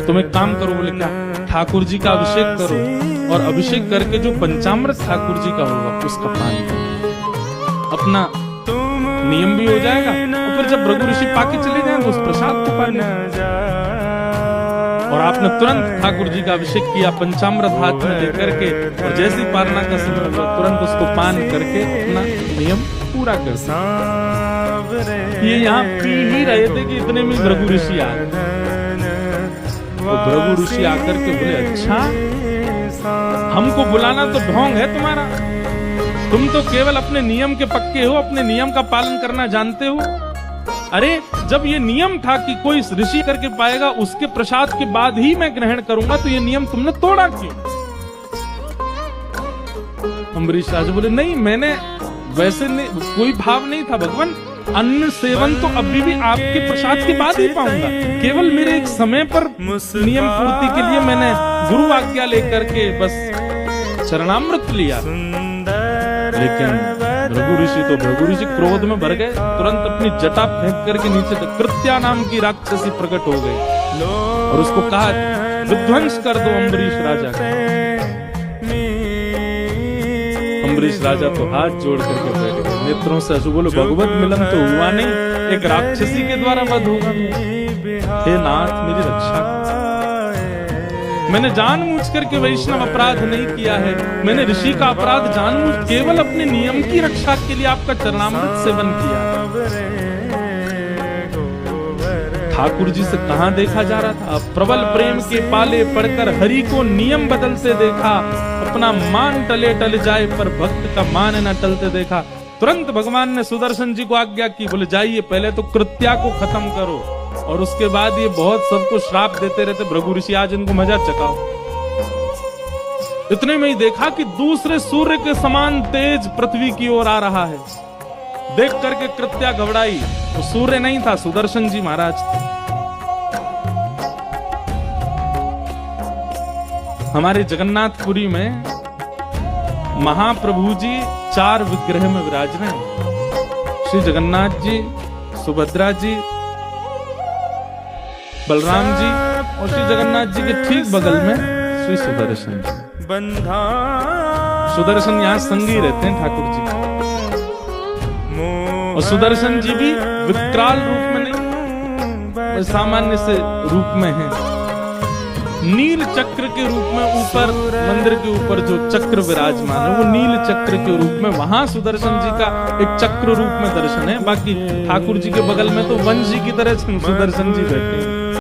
तुम एक काम करो, बोले क्या? ठाकुर जी का अभिषेक करो और अभिषेक करके जो पंचामृत ठाकुर जी का होगा उसका पान करो, अपना नियम भी हो जाएगा। और फिर जब भृगु ऋषि पाके चले जाएंगे उस प्रसाद को पाने। और आपने तुरंत ठाकुर जी का अभिषेक किया पंचामृत हाथ में लेकर के, और जैसे ही पारना का समय हुआ तुरंत उसको पान करके अपना नियम पूरा कर दिया। ये यहाँ पी ही रहे थे कि इतने में भृगु ऋषि आ गए। वो भृगु ऋषि आकर के बोले, अच्छा हमको बुलाना तो ढोंग है तुम्हारा, तुम तो केवल अपने नियम के पक्के हो, अपने नियम का पालन करना जानते हो। अरे जब ये नियम था कि कोई ऋषि करके पाएगा उसके प्रसाद के बाद ही मैं ग्रहण करूंगा, तो ये नियम तुमने तोड़ा क्यों? अम्बरीश राजा बोले, नहीं मैंने वैसे नहीं, कोई भाव नहीं था भगवान, अन्न सेवन तो अभी भी आपके प्रसाद के बाद ही पाऊंगा, केवल मेरे एक समय पर नियम पूर्ति के लिए मैंने गुरु आज्ञा लेकर के बस चरणामृत लिया। लेकिन भृगु ऋषि क्रोध में भर गए, तुरंत अपनी जटा फेंक करके नीचे कृत्या नाम की राक्षसी प्रकट हो गई और उसको कहा विध्वंस कर दो अम्बरीश राजा का। अम्बरीश राजा तो हाथ जोड़ करके बैठ गए, नेत्रों से आंसू, बोलो भगवत मिलन तो हुआ नहीं, एक राक्षसी के द्वारा वध होगा। हे नाथ मेरी रक्षा, मैंने जानबूझ करके वैष्णव अपराध नहीं किया है, मैंने ऋषि का अपराध जानबूझ केवल अपने नियम की रक्षा के लिए आपका चरणामृत सेवन किया। ठाकुर जी से कहां देखा जा रहा था? प्रबल प्रेम के पाले पड़कर हरि को नियम बदलते देखा, अपना मान टले टल जाए पर भक्त का मान न टलते देखा। तुरंत भगवान ने सुदर्शन जी को आज्ञा की, बोले जाइए पहले तो कृत्या को खत्म करो, और उसके बाद ये बहुत सबको श्राप देते रहते, भृगु ऋषि आज इनको मजा चकाओ। इतने में ही देखा कि दूसरे सूर्य के समान तेज पृथ्वी की ओर आ रहा है। देख करके कृत्या घबराई, तो सूर्य नहीं था, सुदर्शन जी महाराज थे। हमारे जगन्नाथपुरी में महाप्रभु जी 4 विग्रह में विराज रहे हैं। श्री जगन्नाथ जी, सुभद्रा जी, बलराम जी और श्री जगन्नाथ जी के ठीक बगल में श्री सुदर्शन जी। सुदर्शन यहाँ संगी रहते हैं ठाकुर जी, और सुदर्शन जी भी विकराल रूप में नहीं, सामान्य से रूप में है। नील चक्र के रूप में ऊपर मंदिर के ऊपर जो चक्र विराजमान है वो नील चक्र के रूप में, वहां सुदर्शन जी का एक चक्र रूप में दर्शन है। बाकी ठाकुर जी के बगल में तो वंश जी की तरह सुदर्शन जी बैठे हैं।